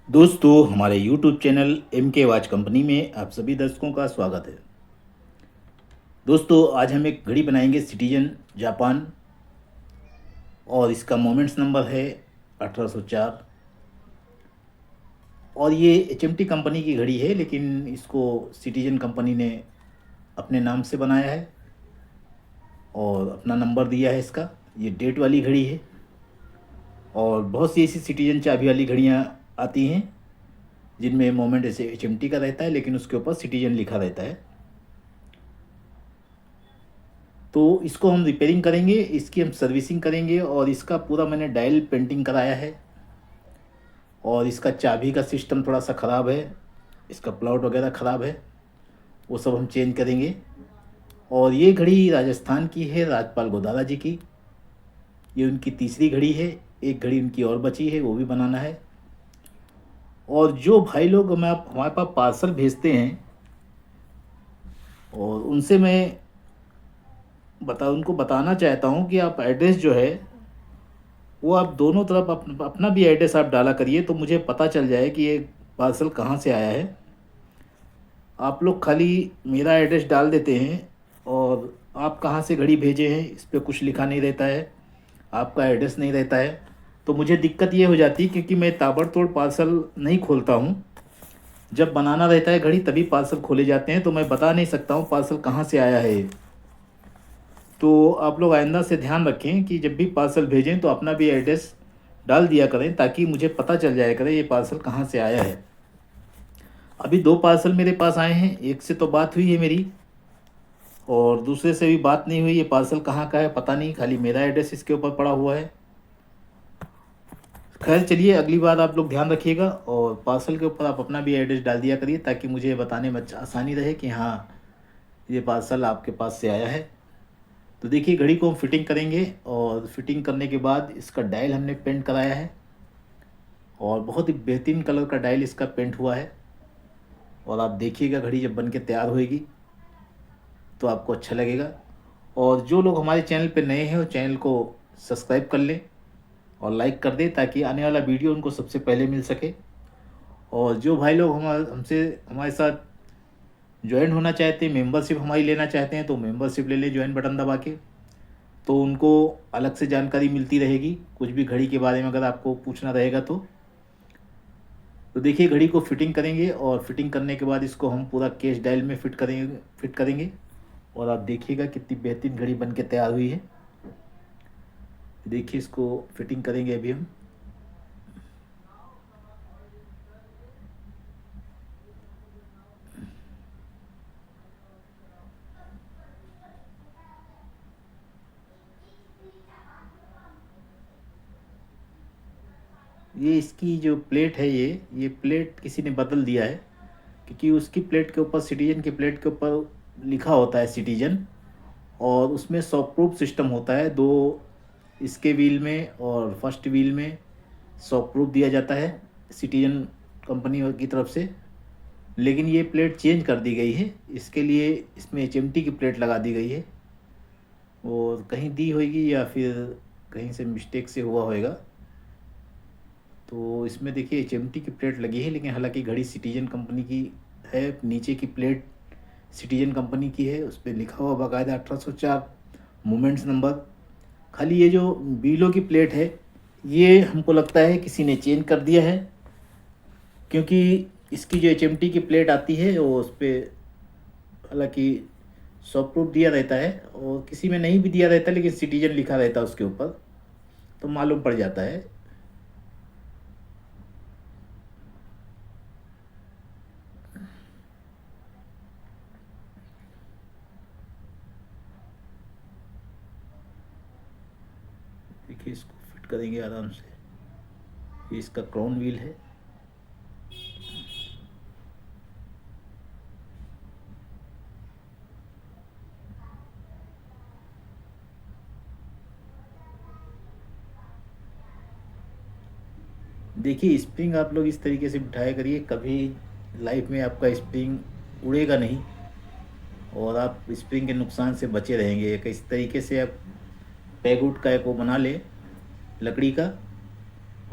दोस्तों, हमारे YouTube channel M के वाच कंपनी में आप सभी दर्शकों का स्वागत है। दोस्तों, आज हम एक घड़ी बनाएंगे सिटीजन जापान और इसका मोमेंट्स नंबर है 1804। और ये HMT कंपनी की घड़ी है, लेकिन इसको सिटीजन कंपनी ने अपने नाम से बनाया है और अपना नंबर दिया है इसका। ये डेट वाली घड़ी है और बहुत सी ऐसी सिटीजन चाबी वाली घड़ियाँ आती हैं जिनमें मोमेंट ऐसे HMT का रहता है, लेकिन उसके ऊपर सिटीजन लिखा रहता है। तो इसको हम रिपेयरिंग करेंगे, इसकी हम सर्विसिंग करेंगे और इसका पूरा मैंने डायल पेंटिंग कराया है। और इसका चाबी का सिस्टम थोड़ा सा ख़राब है, इसका प्लाउट वगैरह ख़राब है, वो सब हम चेंज करेंगे। और ये घड़ी राजस्थान की है, राजपाल गोदारा जी की। ये उनकी तीसरी घड़ी है, एक घड़ी उनकी और बची है, वो भी बनाना है। और जो भाई लोग हमारे पास पार्सल भेजते हैं और उनसे मैं उनको बताना चाहता हूँ कि आप एड्रेस जो है वो आप दोनों तरफ अपना भी एड्रेस आप डाला करिए, तो मुझे पता चल जाए कि ये पार्सल कहाँ से आया है। आप लोग खाली मेरा एड्रेस डाल देते हैं और आप कहाँ से घड़ी भेजे हैं इस पर कुछ लिखा नहीं रहता है, आपका एड्रेस नहीं रहता है। तो मुझे दिक्कत ये हो जाती है क्योंकि मैं ताबड़तोड़ पार्सल नहीं खोलता हूँ। जब बनाना रहता है घड़ी तभी पार्सल खोले जाते हैं, तो मैं बता नहीं सकता हूँ पार्सल कहाँ से आया है। तो आप लोग आइंदा से ध्यान रखें कि जब भी पार्सल भेजें तो अपना भी एड्रेस डाल दिया करें, ताकि मुझे पता चल जाया करे ये पार्सल कहाँ से आया है। अभी 2 पार्सल मेरे पास आए हैं, एक से तो बात हुई है मेरी और दूसरे से भी बात नहीं हुई। ये पार्सल कहाँ का है पता नहीं, खाली मेरा एड्रेस इसके ऊपर पड़ा हुआ है। खैर चलिए, अगली बार आप लोग ध्यान रखिएगा और पार्सल के ऊपर आप अपना भी एड्रेस डाल दिया करिए, ताकि मुझे बताने में आसानी रहे कि हाँ, ये पार्सल आपके पास से आया है। तो देखिए, घड़ी को हम फिटिंग करेंगे और फिटिंग करने के बाद इसका डायल हमने पेंट कराया है और बहुत ही बेहतरीन कलर का डायल इसका पेंट हुआ है। और आप देखिएगा घड़ी जब बन के तैयार होएगी तो आपको अच्छा लगेगा। और जो लोग हमारे चैनल पे नए हैं वो चैनल को सब्सक्राइब कर लें और लाइक कर दें, ताकि आने वाला वीडियो उनको सबसे पहले मिल सके। और जो भाई लोग हमारे साथ ज्वाइन होना चाहते हैं, मेंबरशिप हमारी लेना चाहते हैं, तो मेंबरशिप ले लें ज्वाइन बटन दबा के। तो उनको अलग से जानकारी मिलती रहेगी, कुछ भी घड़ी के बारे में अगर आपको पूछना रहेगा तो देखिए, घड़ी को फिटिंग करेंगे और फिटिंग करने के बाद इसको हम पूरा केस डायल में फिट करेंगे। और आप देखिएगा कितनी बेहतरीन घड़ी बन के तैयार हुई है। देखिए, इसको फिटिंग करेंगे अभी हम। ये इसकी जो प्लेट है, ये प्लेट किसी ने बदल दिया है, क्योंकि उसकी प्लेट के ऊपर, सिटीजन की प्लेट के ऊपर लिखा होता है सिटीजन, और उसमें शॉक प्रूफ सिस्टम होता है। दो इसके व्हील में और फर्स्ट व्हील में शॉक प्रूफ दिया जाता है सिटीजन कंपनी की तरफ से। लेकिन ये प्लेट चेंज कर दी गई है, इसके लिए इसमें HMT की प्लेट लगा दी गई है। और कहीं दी होगी या फिर कहीं से मिस्टेक से हुआ होएगा। तो इसमें देखिए HMT की प्लेट लगी है, लेकिन हालांकि घड़ी सिटीजन कंपनी की है। नीचे की प्लेट सिटीजन कंपनी की है, उस पर लिखा हुआ बाकायदा 1804 मोमेंट्स नंबर। खाली ये जो बीलो की प्लेट है, ये हमको लगता है किसी ने चेंज कर दिया है, क्योंकि इसकी जो HMT की प्लेट आती है वो उस पर हालांकि सॉफ्ट प्रूफ दिया रहता है, और किसी में नहीं भी दिया रहता, लेकिन सिटीजन लिखा रहता है उसके ऊपर, तो मालूम पड़ जाता है। देखिए, इसको फिट करेंगे आराम से। ये इसका क्राउन व्हील है। देखिए, स्प्रिंग आप लोग इस तरीके से बिठाया करिए, कभी लाइफ में आपका स्प्रिंग उड़ेगा नहीं और आप स्प्रिंग के नुकसान से बचे रहेंगे। इस तरीके से आप पैगुड का एक वो बना ले लकड़ी का,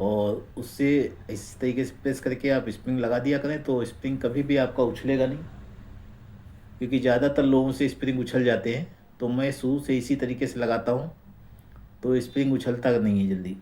और उससे इस तरीके से प्रेस करके आप स्प्रिंग लगा दिया करें, तो स्प्रिंग कभी भी आपका उछलेगा नहीं, क्योंकि ज़्यादातर लोगों से स्प्रिंग उछल जाते हैं। तो मैं शुरू से इसी तरीके से लगाता हूँ, तो स्प्रिंग उछलता नहीं है जल्दी।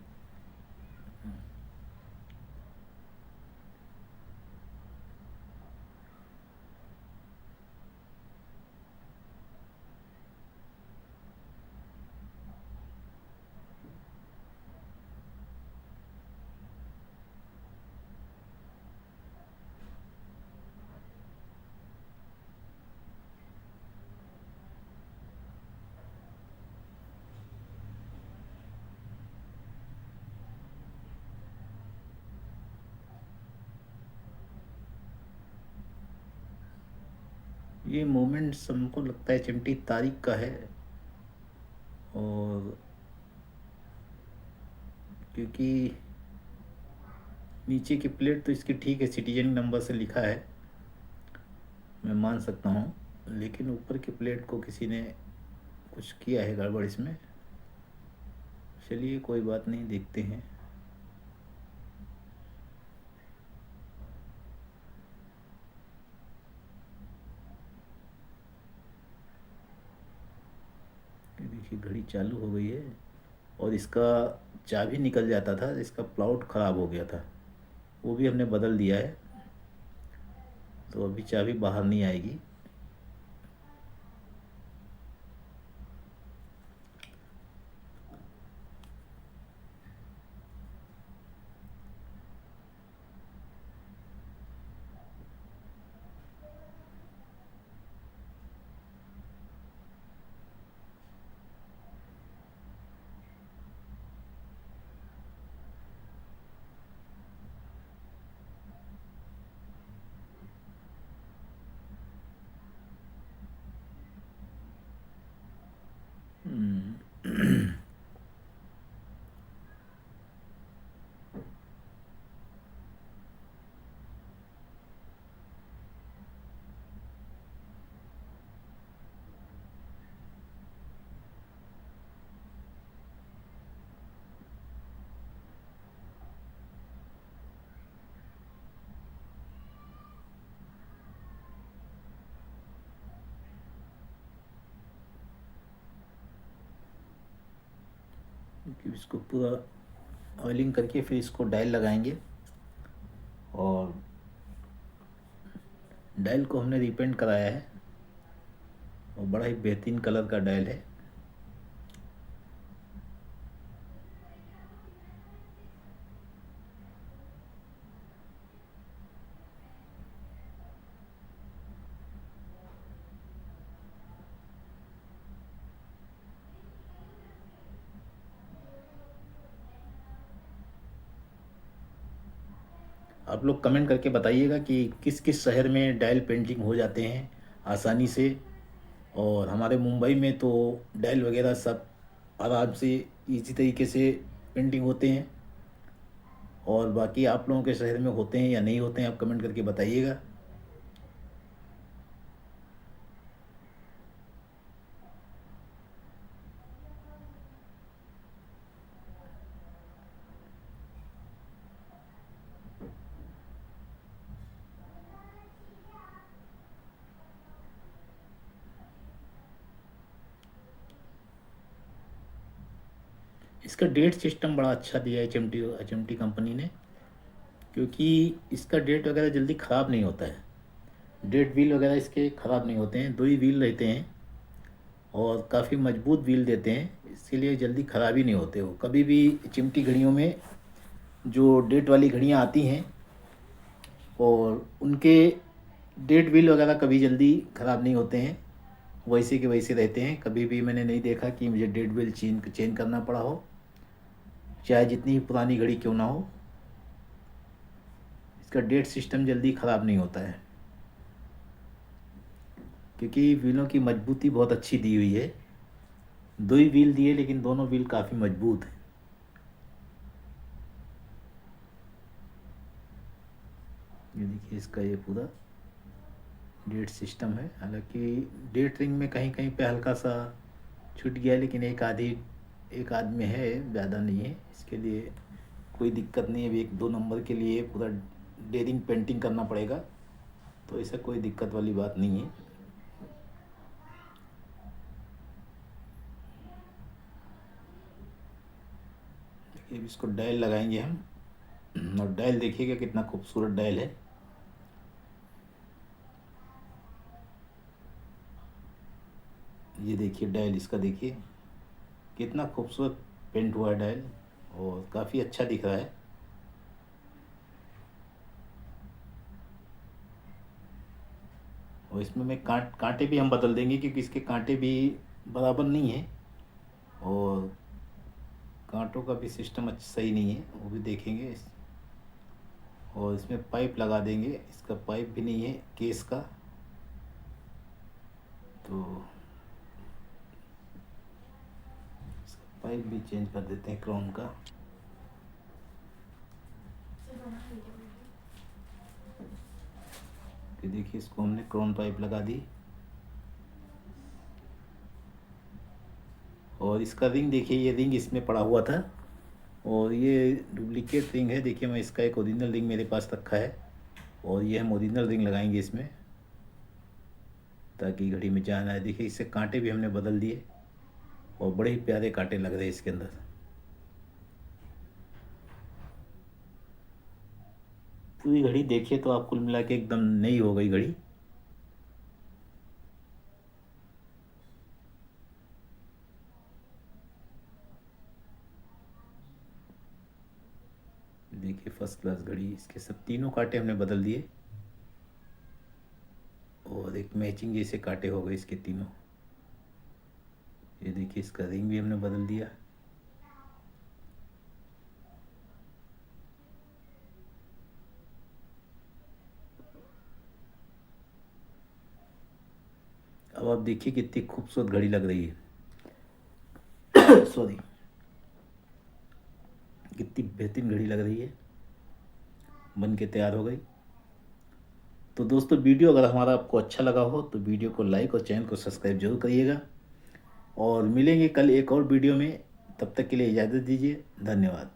ये मोमेंट्स हमको लगता है चिमटी तारीख का है, और क्योंकि नीचे की प्लेट तो इसकी ठीक है, सिटीजन नंबर से लिखा है, मैं मान सकता हूँ, लेकिन ऊपर की प्लेट को किसी ने कुछ किया है गड़बड़ इसमें। चलिए कोई बात नहीं, देखते हैं। ये देखिए घड़ी चालू हो गई है, और इसका चाबी निकल जाता था, इसका प्लाउट ख़राब हो गया था, वो भी हमने बदल दिया है, तो अभी चाबी बाहर नहीं आएगी। क्योंकि इसको पूरा ऑयलिंग करके फिर इसको डायल लगाएंगे, और डायल को हमने रिपेंट कराया है, और बड़ा ही बेहतरीन कलर का डायल है। आप लोग कमेंट करके बताइएगा कि किस किस शहर में डायल पेंटिंग हो जाते हैं आसानी से, और हमारे मुंबई में तो डायल वगैरह सब आराम से इजी तरीके से पेंटिंग होते हैं, और बाकी आप लोगों के शहर में होते हैं या नहीं होते हैं, आप कमेंट करके बताइएगा। इसका डेट सिस्टम बड़ा अच्छा दिया है चिमटी चिमटी कंपनी ने, क्योंकि इसका डेट वगैरह जल्दी ख़राब नहीं होता है। डेट व्हील वगैरह इसके ख़राब नहीं होते हैं, दो ही व्हील रहते हैं, और काफ़ी मजबूत व्हील देते हैं, इसके लिए जल्दी ख़राब ही नहीं होते। वो कभी भी चिमटी घड़ियों में जो डेट वाली घड़ियाँ आती हैं, और उनके डेट व्हील वगैरह कभी जल्दी ख़राब नहीं होते हैं, वैसे के वैसे रहते हैं। कभी भी मैंने नहीं देखा कि मुझे डेट व्हील चेंज करना पड़ा हो, चाहे जितनी ही पुरानी घड़ी क्यों ना हो। इसका डेट सिस्टम जल्दी ख़राब नहीं होता है, क्योंकि व्हीलों की मजबूती बहुत अच्छी दी हुई है। दो ही व्हील दिए, लेकिन दोनों व्हील काफ़ी मजबूत हैं। ये देखिए इसका ये पूरा डेट सिस्टम है। हालांकि डेट रिंग में कहीं कहीं पे हल्का सा छूट गया, लेकिन एक आध में है, ज़्यादा नहीं है, इसके लिए कोई दिक्कत नहीं है। अभी 1-2 नंबर के लिए पूरा डेयरिंग पेंटिंग करना पड़ेगा, तो ऐसा कोई दिक्कत वाली बात नहीं है। देखिए इसको डायल लगाएंगे हम, और डायल देखिएगा कितना खूबसूरत डायल है। ये देखिए डायल इसका, देखिए कितना खूबसूरत पेंट हुआ है डायल, और काफ़ी अच्छा दिख रहा है। और इसमें मैं कांटे भी हम बदल देंगे, क्योंकि इसके कांटे भी बराबर नहीं है, और कांटों का भी सिस्टम सही नहीं है, वो भी देखेंगे। और इसमें पाइप लगा देंगे, इसका पाइप भी नहीं है केस का, तो इसका पाइप भी चेंज कर देते हैं क्रोम का। कि देखिए इसको हमने क्रोम पाइप लगा दी, और इसका रिंग देखिए, ये रिंग इसमें पड़ा हुआ था, और ये डुप्लीकेट रिंग है। देखिए मैं इसका एक ओरिजिनल रिंग मेरे पास रखा है, और ये हम ओरिजिनल रिंग लगाएंगे इसमें, ताकि घड़ी में जान आए। देखिए इससे कांटे भी हमने बदल दिए, और बड़े ही प्यारे कांटे लग रहे हैं इसके अंदर। पूरी घड़ी देखिए तो आप कुल मिला के एकदम नई हो गई घड़ी। देखिए फर्स्ट क्लास घड़ी, इसके सब तीनों कांटे हमने बदल दिए, और एक मैचिंग जैसे कांटे हो गए इसके तीनों। ये देखिए इसका रिंग भी हमने बदल दिया। अब आप देखिए कितनी खूबसूरत घड़ी लग रही है। सॉरी, कितनी बेहतरीन घड़ी लग रही है, बन के तैयार हो गई। तो दोस्तों वीडियो अगर हमारा आपको अच्छा लगा हो तो वीडियो को लाइक और चैनल को सब्सक्राइब जरूर करिएगा, और मिलेंगे कल एक और वीडियो में। तब तक के लिए इजाज़त दीजिए, धन्यवाद।